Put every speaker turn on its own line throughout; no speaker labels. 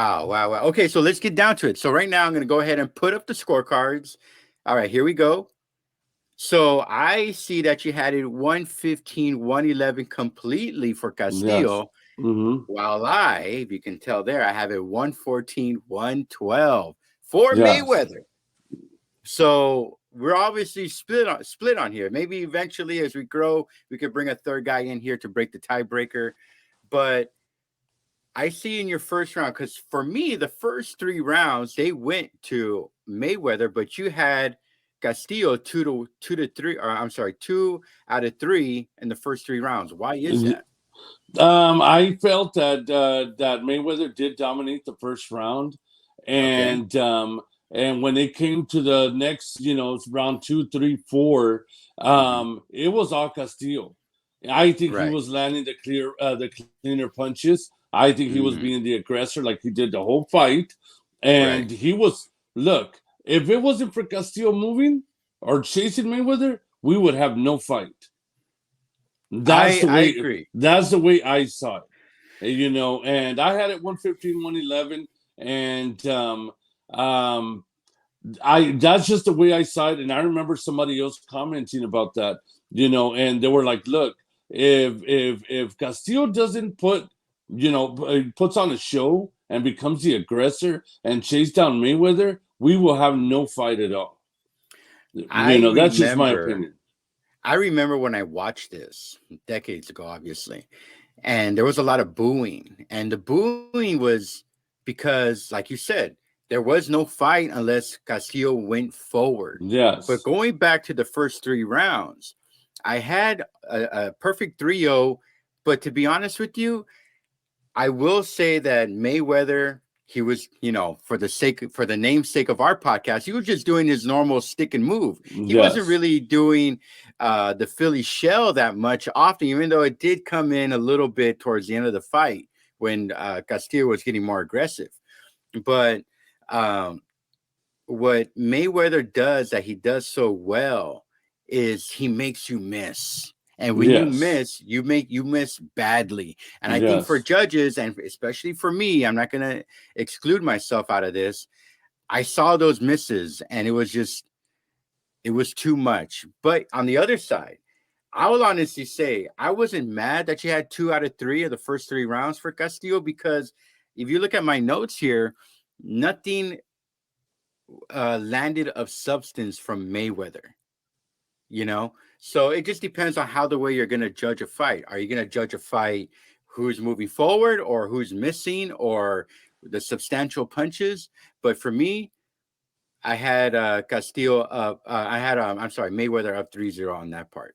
Wow. Okay, so let's get down to it. So right now I'm going to go ahead and put up the scorecards. All right, here we go. So I see that you had it 115, 111 completely for
Yes.
Castillo.
Mm-hmm.
While if you can tell there, I have it 114, 112 for
Yes.
Mayweather. So we're obviously split on here. Maybe eventually as we grow, we could bring a third guy in here to break the tiebreaker. But I see in your first round, because for me, the first three rounds they went to Mayweather, but you had Castillo two to three, or I'm sorry, 2 out of 3 in the first three rounds. Why is that?
I felt that Mayweather did dominate the first round,
Okay.
and when it came to the next, round two, three, four,
Hmm.
it was all Castillo. I think he
Right.
was landing the cleaner punches. I think he was being
Hmm.
the aggressor, like he did the whole fight,
Right.
and he was. Look, if it wasn't for Castillo moving or chasing Mayweather, we would have no fight. That's the
I
way.
agree.
That's the way I saw it. And I had it 115, 111, and um, I that's just the way I saw it. And I remember somebody else commenting about that, and they were like, "Look, if Castillo doesn't puts on a show and becomes the aggressor and chase down Mayweather, we will have no fight at all."
I
That's just my
remember.
opinion.
I remember when I watched this decades ago, obviously, and there was a lot of booing, and the booing was because, like you said, there was no fight unless Castillo went forward. But
Yes,
going back to the first three rounds, I had a perfect 3-0. But to be honest with you, I will say that Mayweather, he was, for the namesake of our podcast, he was just doing his normal stick and move. He wasn't
yes,
really doing the Philly shell that much often, even though it did come in a little bit towards the end of the fight when Castillo was getting more aggressive. But um, what Mayweather does that he does so well is he makes you miss. And when you
yes,
miss, you miss badly. And I think for
yes.
judges and especially for me, I'm not going to exclude myself out of this. I saw those misses and it was too much. But on the other side, I will honestly say I wasn't mad that you had 2 out of 3 of the first three rounds for Castillo, because if you look at my notes here, nothing landed of substance from Mayweather, you know? So it just depends on how the way you're going to judge a fight. Are you going to judge a fight who's moving forward or who's missing or the substantial punches? But for me, I had Castillo up. I had, I'm sorry, Mayweather up 3-0 on that part.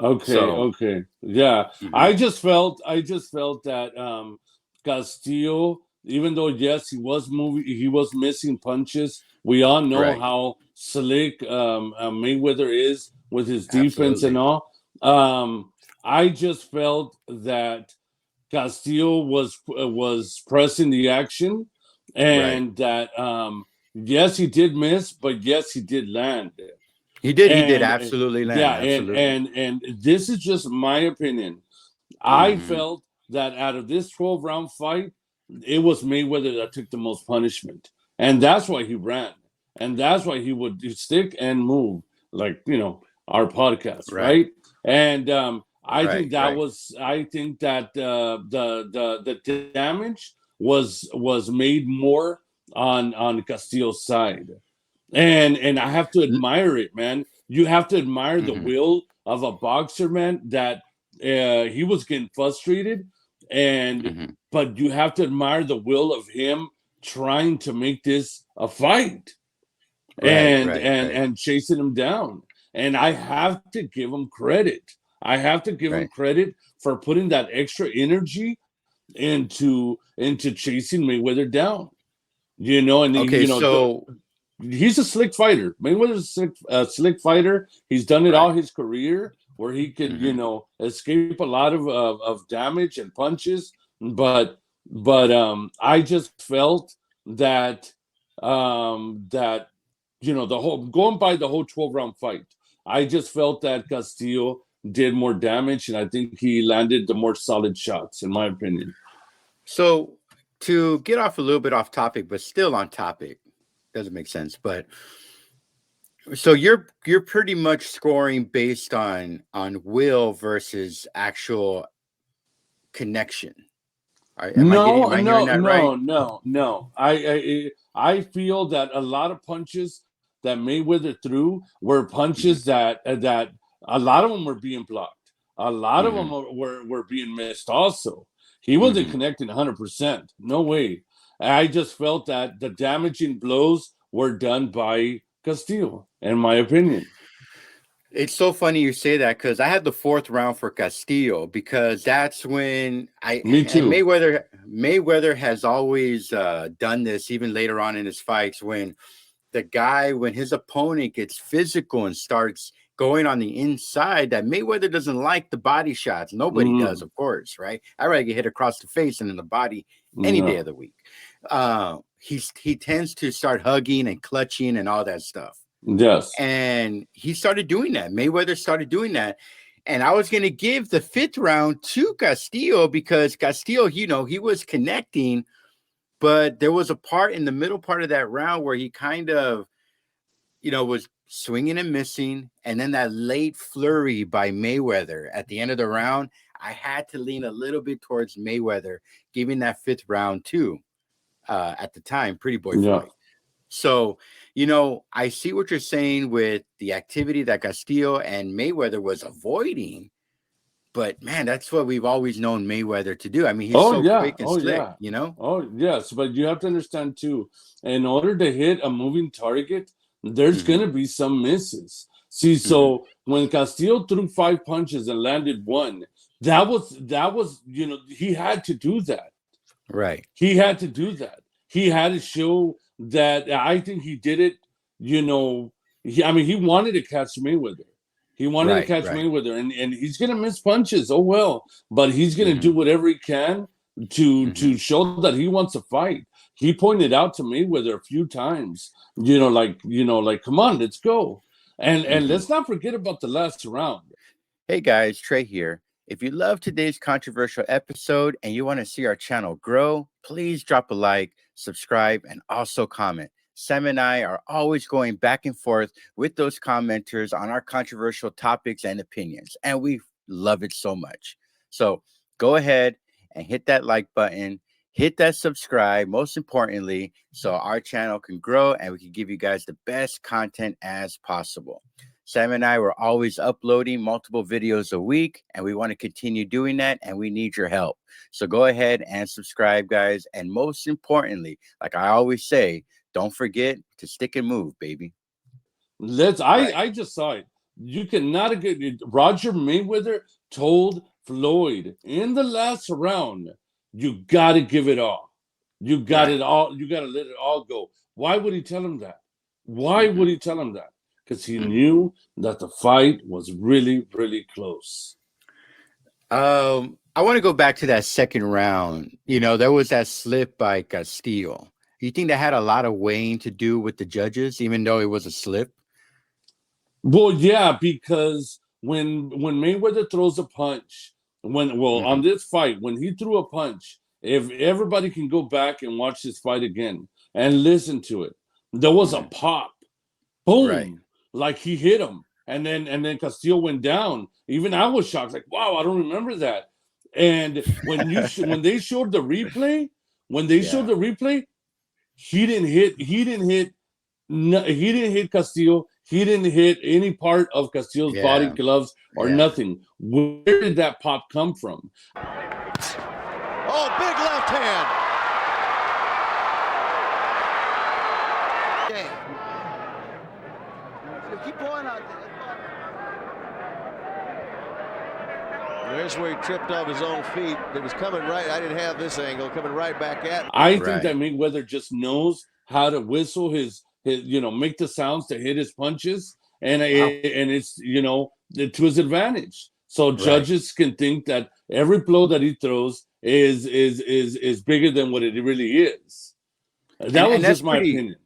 Okay,
So,
okay. Yeah.
mhm,
I just felt that Castillo, even though yes, he was missing punches. We all know
right.
how slick Mayweather is with his defense and
Absolutely.
all. I just felt that Castillo was pressing the action,
Right.
and that yes, he did miss, but yes, he did land.
He did. He did
And
absolutely
yeah,
land.
and
Absolutely.
and and this is just my opinion. I
Hmm.
felt that out of this 12-round fight, it was Mayweather that took the most punishment, and that's why he ran, and that's why he would stick and move, like our podcast,
Right.
right? And
Right. Right.
I think that the damage was made more on Castillo's side, and I have to admire it, man. You have to admire the
Mm-hmm.
will of a boxer, man. That he was getting frustrated, and
Hmm.
but you have to admire the will of him trying to make this a fight
Right.
and
Right.
and
Right.
and chasing him down. And I have to give him credit. I have to give him
Right.
credit for putting that extra energy into chasing Mayweather down. And
Okay. So,
he's a slick fighter. Mayweather's a slick fighter. He's done it all
right.
his career, where he could,
Hmm.
escape a lot of damage and punches. But I just felt that that the whole going by the whole 12-round fight. I just felt that Castillo did more damage, and I think he landed the more solid shots, in my opinion.
So to get off a little bit off topic, but still on topic, doesn't make sense. But so you're pretty much scoring based on will versus actual connection. Am
No,
I hearing
no,
that right?
no, no, no. I feel that a lot of punches that Mayweather threw were
Hmm.
punches that a lot of them were being blocked. A lot of them
Hmm.
were being missed. Also, he wasn't
Hmm.
connecting 100%. No way. I just felt that the damaging blows were done by Castillo, in my opinion.
It's so funny you say that because I had the fourth round for Castillo because that's when I
Me
and
too.
Mayweather has always done this even later on in his fights when his opponent gets physical and starts going on the inside that Mayweather doesn't like the body shots. Nobody does,
Mm,
of course, right? I'd rather get hit across the face and in the body any day of
no.
the week. He tends to start hugging and clutching and all that stuff.
Yes.
And he started doing that. Mayweather started doing that. And I was going to give the fifth round to Castillo because Castillo, he was connecting, but there was a part in the middle part of that round where he kind of, was swinging and missing. And then that late flurry by Mayweather at the end of the round, I had to lean a little bit towards Mayweather, giving that fifth round too, at the time, Pretty Boy
Yeah.
Floyd. So, I see what you're saying with the activity that Castillo and Mayweather was avoiding, but man, that's what we've always known Mayweather to do. I mean, he's
Oh
so
yeah,
quick and
oh
slick,
yeah, oh yes. But you have to understand too, in order to hit a moving target, there's
Hmm.
gonna be some misses. See,
Hmm.
so when Castillo threw 5 punches and landed one, that was he had to do that.
Right.
He had to do that. He had to show that. I think he did it. You know, I mean, he wanted to catch Mayweather. He wanted to
Right.
catch
Right.
Mayweather, and he's gonna miss punches. Oh well, but he's gonna
Hmm.
do whatever he can to
Hmm.
show that he wants to fight. He pointed out to Mayweather a few times. Like come on, let's go. And
Hmm.
let's not forget about the last round.
Hey guys, Trey here. If you love today's controversial episode and you want to see our channel grow, please drop a like, subscribe, and also comment. Sam and I are always going back and forth with those commenters on our controversial topics and opinions, and we love it so much. So go ahead and hit that like button, hit that subscribe, most importantly, so our channel can grow and we can give you guys the best content as possible. Sam and I were always uploading multiple videos a week, and we want to continue doing that, and we need your help. So go ahead and subscribe, guys. And most importantly, like I always say, don't forget to stick and move, baby.
Let's.
Right.
I just saw it. You cannot get Roger Mayweather told Floyd in the last round, you got to give it all. You got
Right.
it all. You got to let it all go. Why would he tell him that? Why
Hmm.
would he tell him that? Because he
Hmm.
knew that the fight was really, really close.
I want to go back to that second round. There was that slip by Castillo. You think that had a lot of weighing to do with the judges, even though it was a slip?
Well, yeah, because when Mayweather throws a punch,
Hmm.
on this fight, when he threw a punch, if everybody can go back and watch this fight again and listen to it, there was a
Hmm.
pop,
Right.
boom, like he hit him, and then Castillo went down. Even I was shocked, like wow, I don't remember that. And when they showed the replay,
Yeah.
he didn't hit. No, he didn't hit Castillo. He didn't hit any part of Castillo's body,
Yeah.
gloves, or
Yeah.
nothing. Where did that pop come from?
Oh, big left hand. Keep going out there. There's where he tripped off his own feet. It was coming right. I didn't have this angle coming right back at me.
I think
Right.
that Mayweather just knows how to whistle his make the sounds to hit his punches, and
Wow.
it's to his advantage. So
Right.
judges can think that every blow that he throws is bigger than what it really is. That
And
was just my opinion.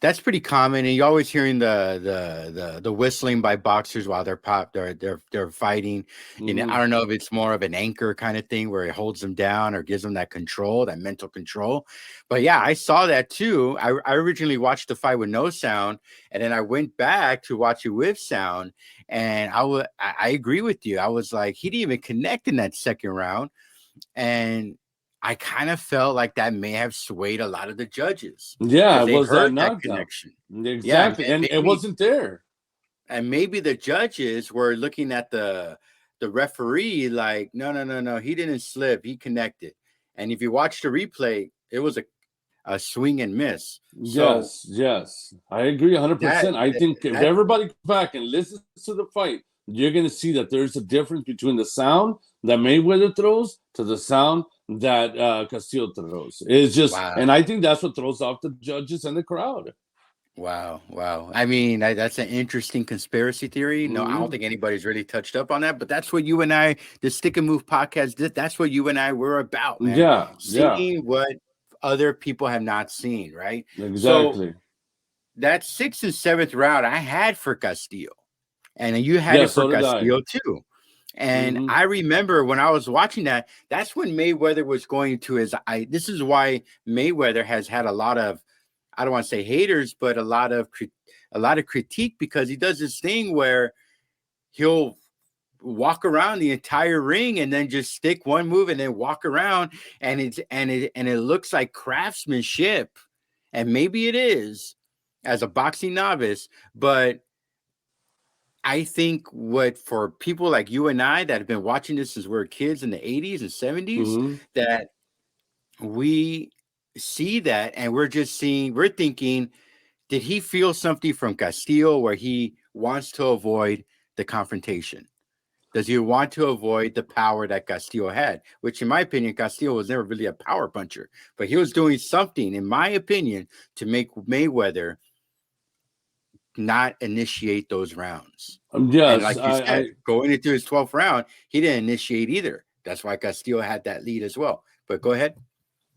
That's pretty common, and you're always hearing the whistling by boxers while they're fighting. And I don't know if it's more of an anchor kind of thing where it holds them down or gives them that control, that mental control. But yeah, I saw that too. I originally watched the fight with no sound, and then I went back to watch it with sound, and I agree with you. I was like, he didn't even connect in that second round, and I kind of felt like that may have swayed a lot of the judges.
Yeah, it
They
was that
heard that
knockdown.
connection.
Exactly. And it wasn't there.
And maybe the judges were looking at the referee like, no, he didn't slip, he connected. And if you watch the replay, it was a swing and miss. So
Yes, I agree 100%. I think if everybody goes back and listens to the fight, you're going to see that there's a difference between the sound that Mayweather throws to the sound that Castillo throws. It's just, and I think that's what throws off the judges and the crowd.
Wow. I mean, that's an interesting conspiracy theory. No, I don't think anybody's really touched up on that, but that's what you and I, the Stick and Move podcast, that's what you and I were about, man. Seeing what other people have not seen, right?
Exactly.
So that 6th and 7th round I had for Castillo, and you had it for Castillo too. And I remember when I was watching that, that's when Mayweather was going to his this is why Mayweather has had a lot of, I don't want to say haters, but a lot of critique, because he does this thing where he'll walk around the entire ring and then just stick one move and then walk around, and it looks like craftsmanship, and maybe it is as a boxing novice, but I think what for people like you and I that have been watching this since we were kids in the 80s and 70s, that we see that and we're thinking, did he feel something from Castillo where he wants to avoid the confrontation? Does he want to avoid the power that Castillo had? Which, in my opinion, Castillo was never really a power puncher, but he was doing something, in my opinion, to make Mayweather not initiate those rounds.
Yes,
and like you said, going into his 12th round, he didn't initiate either. That's why Castillo had that lead as well. But go ahead.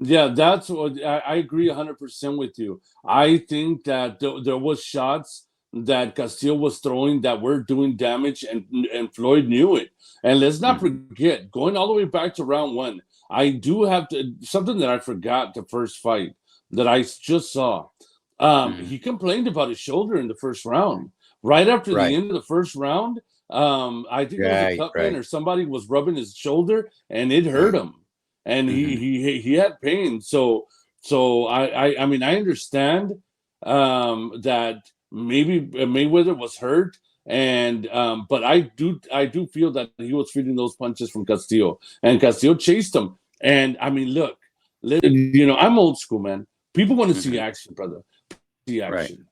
Yeah, that's what I agree 100% with you. I think that there was shots that Castillo was throwing that were doing damage, and Floyd knew it. And let's not forget, going all the way back to round 1, I do have something that I forgot the first fight that I just saw. He complained about his shoulder in the first round. Right after the end of the first round, I think it was a cutman or somebody was rubbing his shoulder and it hurt him. And he had pain. So I mean, I understand that maybe Mayweather was hurt, and but I do feel that he was feeling those punches from Castillo, and Castillo chased him. And I mean, look, I'm old school, man. People want to see action, brother. See action.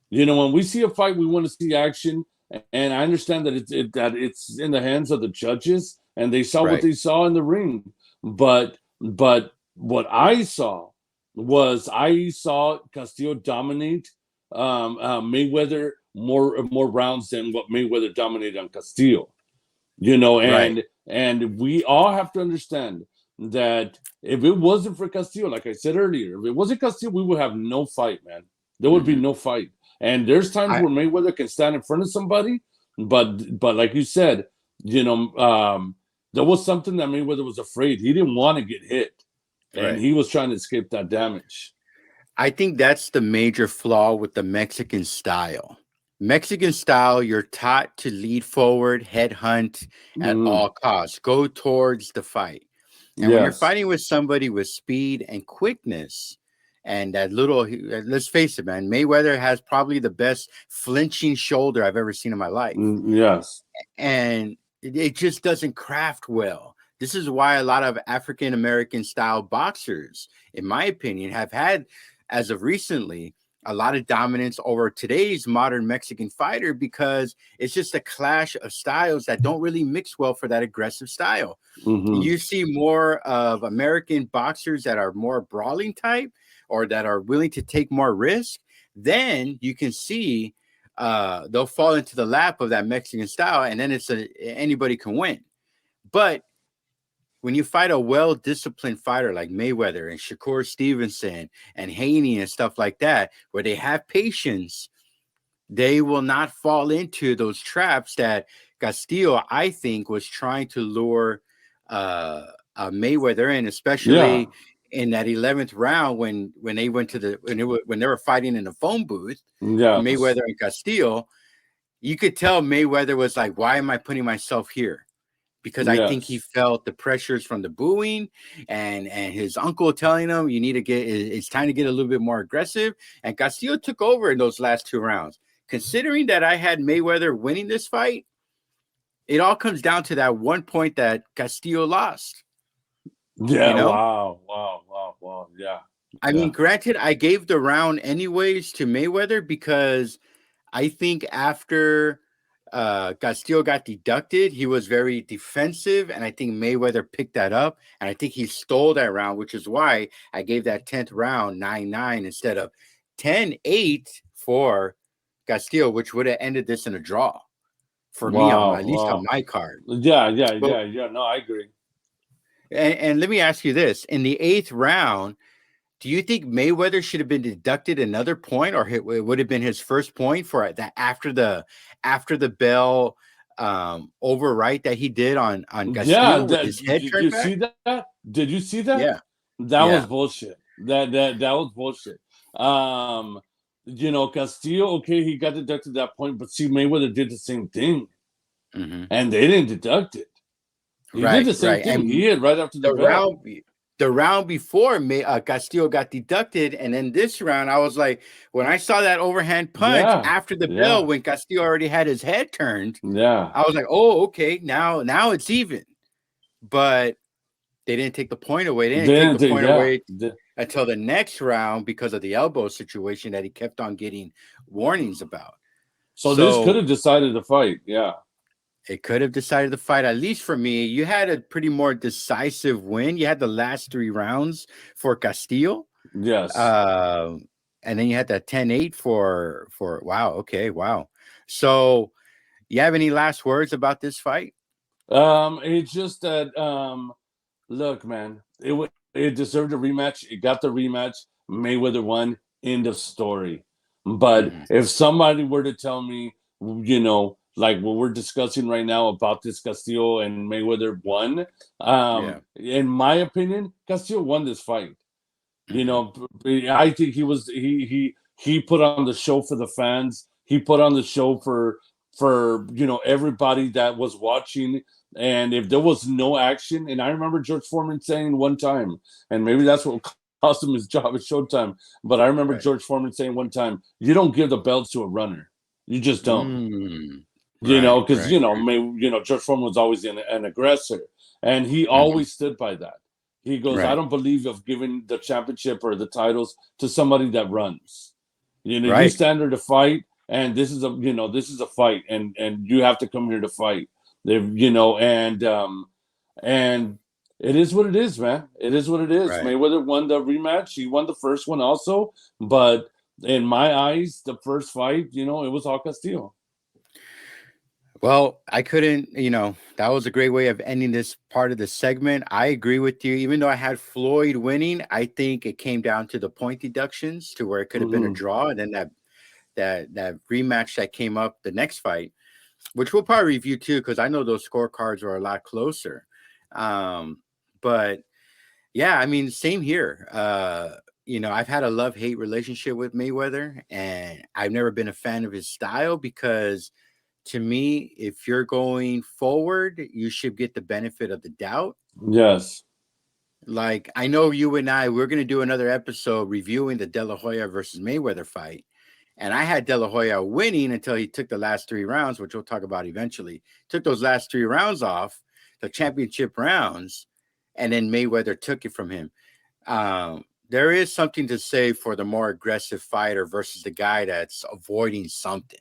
When we see a fight, we want to see action, and I understand that it's in the hands of the judges, and they saw what they saw in the ring. But what I saw was Castillo dominate Mayweather more rounds than what Mayweather dominated on Castillo. And we all have to understand that if it wasn't for Castillo, like I said earlier, if it wasn't Castillo, we would have no fight, man. There would be no fight. And there's times where Mayweather can stand in front of somebody, but like you said, there was something that Mayweather was afraid. He didn't want to get hit, and he was trying to escape that damage.
I think that's the major flaw with the Mexican style. Mexican style, you're taught to lead forward, headhunt at all costs, go towards the fight. And when you're fighting with somebody with speed and quickness, and that little, let's face it, man, Mayweather has probably the best flinching shoulder I've ever seen in my life.
Yes.
And it just doesn't craft well. This is why a lot of African-American style boxers, in my opinion, have had, as of recently, a lot of dominance over today's modern Mexican fighter, because it's just a clash of styles that don't really mix well for that aggressive style. You see more of American boxers that are more brawling type or that are willing to take more risk. Then you can see they'll fall into the lap of that Mexican style, and then it's anybody can win. But when you fight a well-disciplined fighter like Mayweather and Shakur Stevenson and Haney and stuff like that, where they have patience, they will not fall into those traps that Castillo, I think, was trying to lure Mayweather in, especially in that 11th round when they went to when they were fighting in the phone booth, Mayweather and Castillo. You could tell Mayweather was like, "Why am I putting myself here?" Because I think he felt the pressures from the booing and his uncle telling him, "You need to it's time to get a little bit more aggressive." And Castillo took over in those last 2 rounds. Considering that I had Mayweather winning this fight, it all comes down to that one point that Castillo lost.
Yeah.
You know?
Wow. Yeah.
I mean, granted, I gave the round anyways to Mayweather because I think after Castillo got deducted, he was very defensive, and I think Mayweather picked that up, and I think he stole that round, which is why I gave that 10th round 9-9 instead of 10-8 for Castillo, which would have ended this in a draw for me, at least on my card.
Yeah. No, I agree.
And let me ask you this: in the 8th round, do you think Mayweather should have been deducted another point, or it would have been his first point for that after the bell overwrite that he did on Castillo with his head turned back?
See that? Did you see that?
Yeah,
that was bullshit. That was bullshit. Castillo, okay, he got deducted that point, but see, Mayweather did the same thing, and they didn't deduct it. He did the same thing. He hit right after the round.
The round before, Castillo got deducted, and then this round, I was like, when I saw that overhand punch after the bell, when Castillo already had his head turned, I was like, oh, okay, now it's even. But they didn't take the point away. They didn't take the point away until the next round because of the elbow situation that he kept on getting warnings about.
So this could have decided the fight. Yeah.
It could have decided the fight. At least for me, you had a pretty more decisive win. You had the last 3 rounds for Castillo.
Yes.
And then you had that 10-8 for wow. Okay. Wow. So you have any last words about this fight?
It's just that, look, man, it deserved a rematch. It got the rematch. Mayweather won. End of story. But if somebody were to tell me, like what we're discussing right now about this Castillo and Mayweather won, in my opinion, Castillo won this fight. I think he put on the show for the fans. He put on the show for everybody that was watching. And if there was no action, and I remember George Foreman saying one time, and maybe that's what cost him his job at Showtime, but I remember George Foreman saying one time, you don't give the belts to a runner. You just don't. Because George Foreman was always an aggressor, and he always stood by that. He goes, I don't believe of giving the championship or the titles to somebody that runs. You stand there to fight, and this is a fight, and you have to come here to fight. And it is what it is, man. It is what it is. Mayweather won the rematch. He won the first one also, but in my eyes, the first fight, it was all Castillo.
Well, I couldn't, that was a great way of ending this part of the segment. I agree with you. Even though I had Floyd winning, I think it came down to the point deductions to where it could have been a draw. And then that rematch that came up the next fight, which we'll probably review too, because I know those scorecards were a lot closer. But yeah, I mean, same here. I've had a love-hate relationship with Mayweather, and I've never been a fan of his style because to me, if you're going forward, you should get the benefit of the doubt.
Yes.
Like, I know you and we're going to do another episode reviewing the De La Hoya versus Mayweather fight. And I had De La Hoya winning until he took the last 3 rounds, which we'll talk about eventually. Took those last 3 rounds off, the championship rounds, and then Mayweather took it from him. There is something to say for the more aggressive fighter versus the guy that's avoiding something.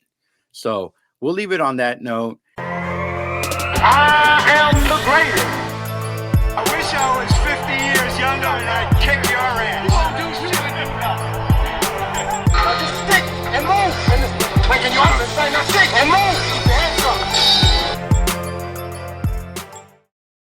So we'll leave it on that note.
I am the greatest. I wish I was 50 years younger and I'd kick your ass.